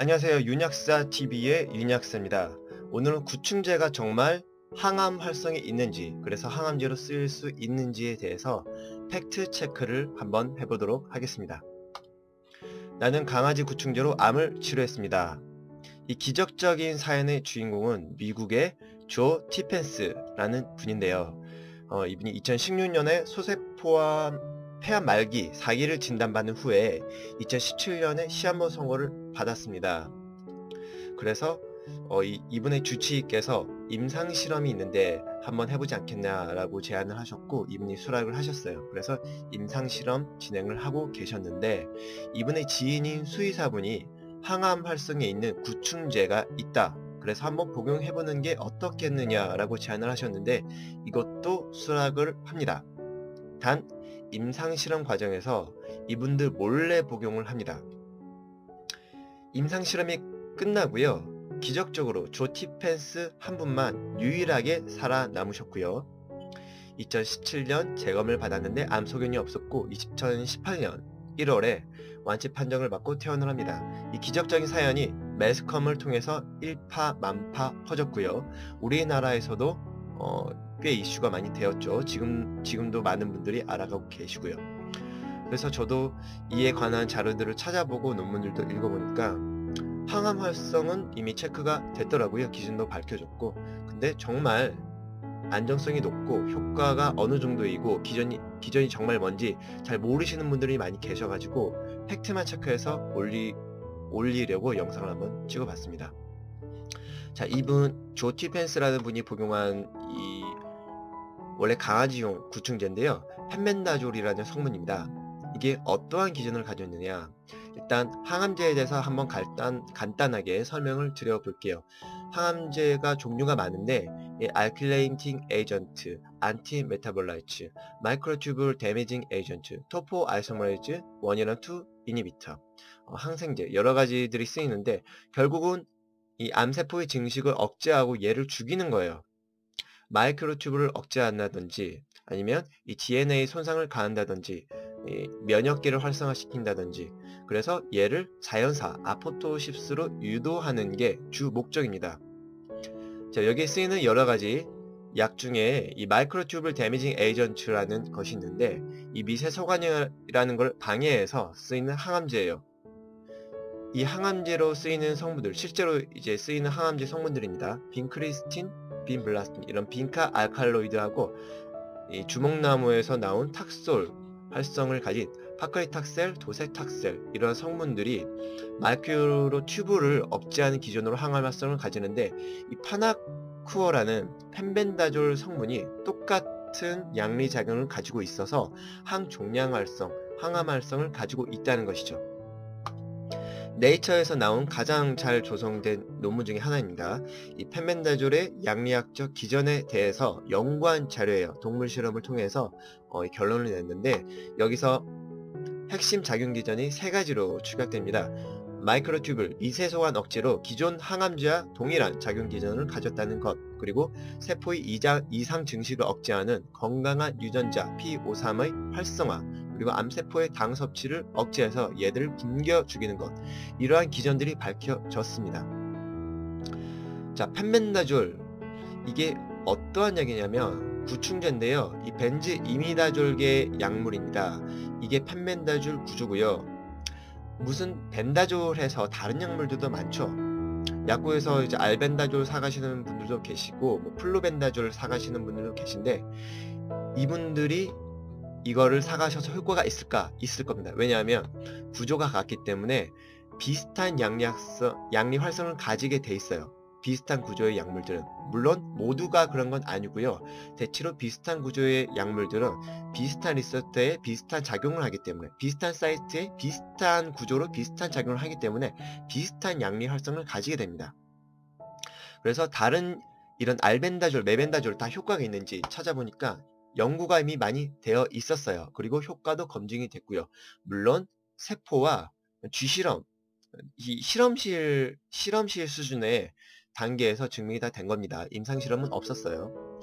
안녕하세요. 윤약사TV의 윤약사입니다. 오늘은 구충제가 정말 항암 활성이 있는지, 그래서 항암제로 쓰일 수 있는지에 대해서 팩트 체크를 한번 해보도록 하겠습니다. 나는 강아지 구충제로 암을 치료했습니다. 이 기적적인 사연의 주인공은 미국의 조 티펜스라는 분인데요. 이분이 2016년에 소세포암 폐암 말기 4기를 진단받은 후에 2017년에 시한부 선고를 받았습니다. 그래서 이분의 주치의께서 임상실험이 있는데 한번 해보지 않겠냐라고 제안을 하셨고, 이분이 수락을 하셨어요. 그래서 임상실험 진행을 하고 계셨는데, 이분의 지인인 수의사분이 항암 활성에 있는 구충제가 있다, 그래서 한번 복용해보는 게 어떻겠느냐라고 제안을 하셨는데, 이것도 수락을 합니다. 단 임상실험 과정에서 이분들 몰래 복용을 합니다. 임상실험이 끝나고요, 기적적으로 조 티펜스 한 분만 유일하게 살아남으셨고요. 2017년 재검을 받았는데 암 소견이 없었고, 2018년 1월에 완치 판정을 받고 퇴원을 합니다. 이 기적적인 사연이 매스컴을 통해서 일파만파 퍼졌고요. 우리나라에서도 꽤 이슈가 많이 되었죠. 지금도 많은 분들이 알아가고 계시고요. 그래서 저도 이에 관한 자료들을 찾아보고 논문들도 읽어보니까 항암 활성은 이미 체크가 됐더라고요. 기준도 밝혀졌고. 근데 정말 안정성이 높고 효과가 어느 정도이고 기전이 정말 뭔지 잘 모르시는 분들이 많이 계셔가지고 팩트만 체크해서 올리려고 영상을 한번 찍어봤습니다. 자, 이분 조 티펜스라는 분이 복용한 이 원래 강아지용 구충제인데요, 펜멘다졸이라는 성분입니다. 이게 어떠한 기전을 가지고 있느냐, 일단 항암제에 대해서 한번 간단하게 설명을 드려볼게요. 항암제가 종류가 많은데 알킬레이팅 에이전트, 안티메타볼라이트, 마이크로튜블 데미징 에이전트, 토포 아이소머레이즈 1이랑 2 이니비터, 항생제 여러 가지들이 쓰이는데, 결국은 이 암세포의 증식을 억제하고 얘를 죽이는 거예요. 마이크로튜브를 억제한다든지, 아니면 이 DNA 손상을 가한다든지, 이 면역계를 활성화시킨다든지, 그래서 얘를 자연사 아포토시스로 유도하는 게 주 목적입니다. 자, 여기에 쓰이는 여러 가지 약 중에 이 마이크로튜블 데미징 에이전트라는 것이 있는데, 이 미세 소관이라는 걸 방해해서 쓰이는 항암제예요. 이 항암제로 쓰이는 성분들, 실제로 이제 쓰이는 항암제 성분들입니다. 빈크리스틴, 빈블라스틴, 이런 빈카 알칼로이드하고 이 주먹나무에서 나온 탁솔 활성을 가진 파크리탁셀, 도세탁셀, 이런 성분들이 마이크로 튜브를 억제하는 기전으로 항암 활성을 가지는데, 이 파나쿠어라는 펜벤다졸 성분이 똑같은 양리작용을 가지고 있어서 항종양 활성, 항암 활성을 가지고 있다는 것이죠. 네이처에서 나온 가장 잘 조성된 논문 중에 하나입니다. 이 펜멘다졸의 양리학적 기전에 대해서 연구한 자료예요. 동물 실험을 통해서 결론을 냈는데, 여기서 핵심 작용 기전이 세 가지로 추격됩니다. 마이크로튜블, 미세소관 억제로 기존 항암제와 동일한 작용 기전을 가졌다는 것, 그리고 세포의 이상 증식을 억제하는 건강한 유전자 P53의 활성화, 그리고 암세포의 당 섭취를 억제해서 얘들을 굶겨 죽이는 것, 이러한 기전들이 밝혀졌습니다. 자, 펜멘다졸, 이게 어떠한 약이냐면 구충제인데요, 이 벤즈 이미다졸계 약물입니다. 이게 펜멘다졸 구조고요. 무슨 벤다졸 해서 다른 약물들도 많죠. 약국에서 이제 알벤다졸 사가시는 분들도 계시고, 뭐 플루벤다졸 사가시는 분들도 계신데, 이분들이 이거를 사가셔서 효과가 있을까? 있을 겁니다. 왜냐하면 구조가 같기 때문에 비슷한 양리 활성을 가지게 돼 있어요. 비슷한 구조의 약물들은, 물론 모두가 그런 건 아니고요. 대체로 비슷한 구조의 약물들은 비슷한 리서터에 비슷한 작용을 하기 때문에, 비슷한 사이트에 비슷한 구조로 비슷한 작용을 하기 때문에 비슷한 양리 활성을 가지게 됩니다. 그래서 다른 이런 알벤다졸, 메벤다졸 다 효과가 있는지 찾아보니까 연구가 이미 많이 되어 있었어요. 그리고 효과도 검증이 됐고요. 물론 세포와 쥐실험, 이 실험실 수준의 단계에서 증명이 다 된 겁니다. 임상실험은 없었어요.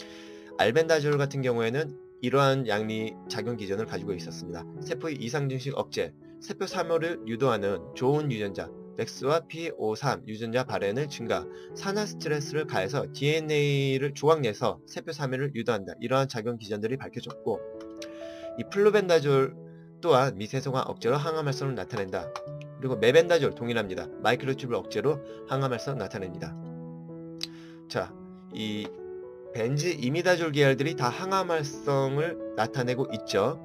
알벤다졸 같은 경우에는 이러한 양리 작용 기전을 가지고 있었습니다. 세포의 이상 증식 억제, 세포 사멸을 유도하는 좋은 유전자, 맥스와 P53 유전자 발현을 증가, 산화 스트레스를 가해서 DNA를 조각내서 세포3회를 유도한다. 이러한 작용 기전들이 밝혀졌고, 이 플루벤다졸 또한 미세소가 억제로 항암 활성을 나타낸다. 그리고 메벤다졸 동일합니다. 마이크로튠블 억제로 항암 활성 나타냅니다. 자, 이 벤즈 이미다졸 계열들이 다 항암 활성을 나타내고 있죠.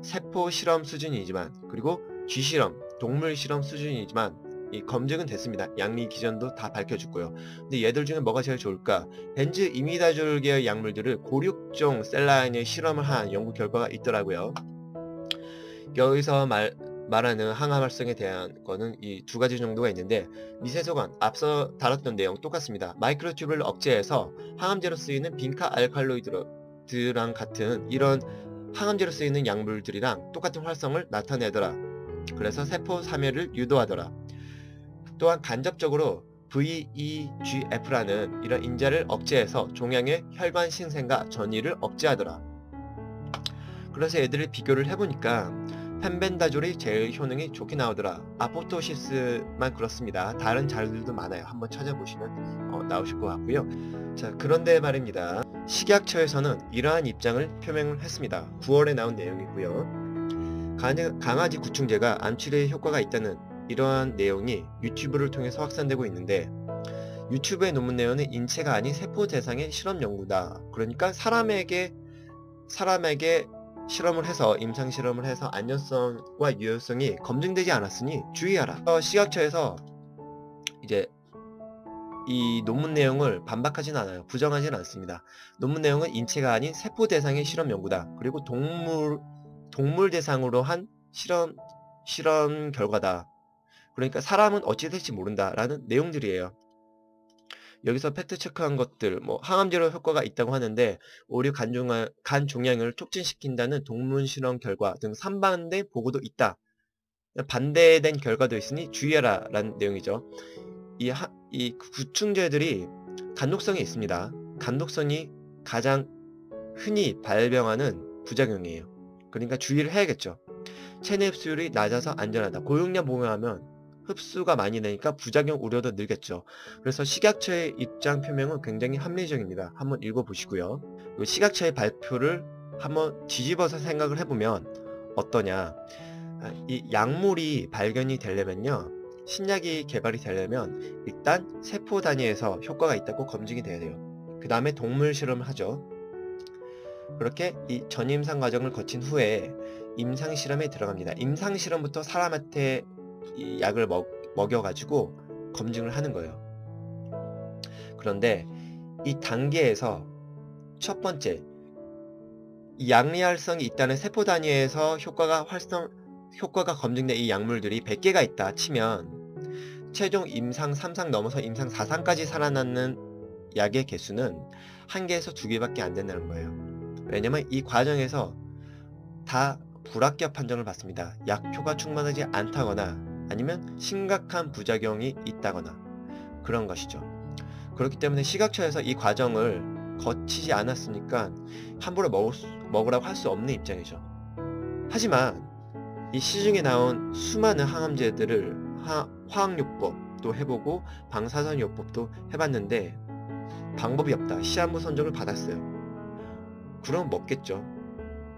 세포 실험 수준이지만, 그리고 쥐 실험, 동물 실험 수준이지만 이 검증은 됐습니다. 양리 기전도 다 밝혀졌고요. 근데 얘들 중에 뭐가 제일 좋을까? 벤즈 이미다졸 계열 약물들을 고륙종 셀라인에 실험을 한 연구 결과가 있더라고요. 여기서 말하는 항암 활성에 대한 거는 이 두 가지 정도가 있는데, 미세소관 앞서 다뤘던 내용 똑같습니다. 마이크로튠블 억제해서 항암제로 쓰이는 빈카 알칼로이드랑 같은 이런 항암제로 쓰이는 약물들이랑 똑같은 활성을 나타내더라. 그래서 세포 사멸을 유도하더라. 또한 간접적으로 VEGF라는 이런 인자를 억제해서 종양의 혈관 신생과 전이를 억제하더라. 그래서 얘들을 비교를 해보니까 펜벤다졸이 제일 효능이 좋게 나오더라. 아포토시스만 그렇습니다. 다른 자료들도 많아요. 한번 찾아보시면 나오실 것 같고요. 자, 그런데 말입니다. 식약처에서는 이러한 입장을 표명을 했습니다. 9월에 나온 내용이고요. 강아지 구충제가 암 치료에 효과가 있다는 이러한 내용이 유튜브를 통해서 확산되고 있는데, 유튜브의 논문 내용은 인체가 아닌 세포 대상의 실험 연구다. 그러니까 사람에게 실험을 해서 임상 실험을 해서 안전성과 유효성이 검증되지 않았으니 주의하라. 식약처에서 이제 이 논문 내용을 반박하진 않아요. 부정하진 않습니다. 논문 내용은 인체가 아닌 세포 대상의 실험 연구다. 그리고 동물 대상으로 한 실험 결과다. 그러니까 사람은 어찌 될지 모른다라는 내용들이에요. 여기서 팩트 체크한 것들, 항암제로 효과가 있다고 하는데 오류 간 종양을 촉진시킨다는 동물 실험 결과 등 상반된 보고도 있다. 반대된 결과도 있으니 주의하라 라는 내용이죠. 이 구충제들이 간독성이 있습니다. 간독성이 가장 흔히 발병하는 부작용이에요. 그러니까 주의를 해야겠죠. 체내 흡수율이 낮아서 안전하다. 고용량 복용하면 흡수가 많이 되니까 부작용 우려도 늘겠죠. 그래서 식약처의 입장 표명은 굉장히 합리적입니다. 한번 읽어보시고요. 식약처의 발표를 한번 뒤집어서 생각을 해보면 어떠냐. 이 약물이 발견이 되려면요, 신약이 개발이 되려면 일단 세포 단위에서 효과가 있다고 검증이 돼야 돼요. 그 다음에 동물 실험을 하죠. 그렇게 이 전임상 과정을 거친 후에 임상 실험에 들어갑니다. 임상 실험부터 사람한테 이 약을 먹여가지고 검증을 하는 거예요. 그런데 이 단계에서 첫 번째, 이 양리활성이 있다는 세포 단위에서 효과가 검증된 이 약물들이 100개가 있다 치면 최종 임상 3상 넘어서 임상 4상까지 살아남는 약의 개수는 1개에서 2개밖에 안 된다는 거예요. 왜냐면 이 과정에서 다 불합격 판정을 받습니다. 약효가 충분하지 않다거나 아니면 심각한 부작용이 있다거나 그런 것이죠. 그렇기 때문에 식약처에서 이 과정을 거치지 않았으니까 함부로 먹으라고 할 수 없는 입장이죠. 하지만 이 시중에 나온 수많은 항암제들을 화학요법도 해보고 방사선요법도 해봤는데 방법이 없다. 시한부 선정을 받았어요. 그럼 먹겠죠.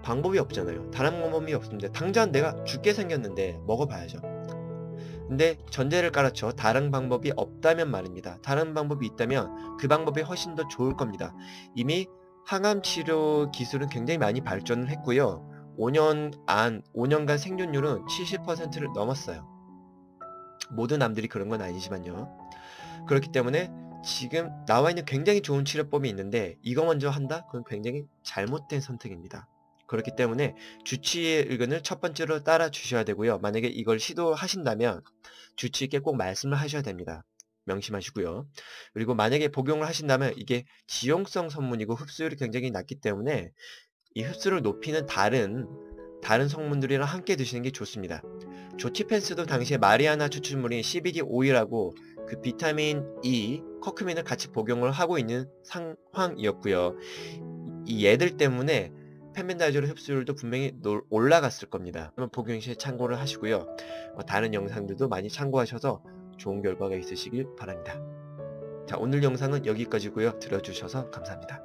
방법이 없잖아요. 다른 방법이 없습니다. 당장 내가 죽게 생겼는데 먹어봐야죠. 근데 전제를 깔았죠. 다른 방법이 없다면 말입니다. 다른 방법이 있다면 그 방법이 훨씬 더 좋을 겁니다. 이미 항암 치료 기술은 굉장히 많이 발전을 했고요. 5년간 생존율은 70%를 넘었어요. 모든 암들이 그런 건 아니지만요. 그렇기 때문에 지금 나와 있는 굉장히 좋은 치료법이 있는데 이거 먼저 한다? 그건 굉장히 잘못된 선택입니다. 그렇기 때문에 주치의의 의견을 첫 번째로 따라 주셔야 되고요. 만약에 이걸 시도하신다면 주치의께 꼭 말씀을 하셔야 됩니다. 명심하시고요. 그리고 만약에 복용을 하신다면 이게 지용성 성분이고 흡수율이 굉장히 낮기 때문에 이 흡수를 높이는 다른 성분들이랑 함께 드시는 게 좋습니다. 조티펜스도 당시에 마리아나 추출물인 CBD 오일하고 그 비타민 E, 커큐민을 같이 복용을 하고 있는 상황이었고요. 이 얘들 때문에 펜벤다졸 흡수율도 분명히 올라갔을 겁니다. 그러면 복용 시에 참고를 하시고요. 다른 영상들도 많이 참고하셔서 좋은 결과가 있으시길 바랍니다. 자, 오늘 영상은 여기까지고요. 들어주셔서 감사합니다.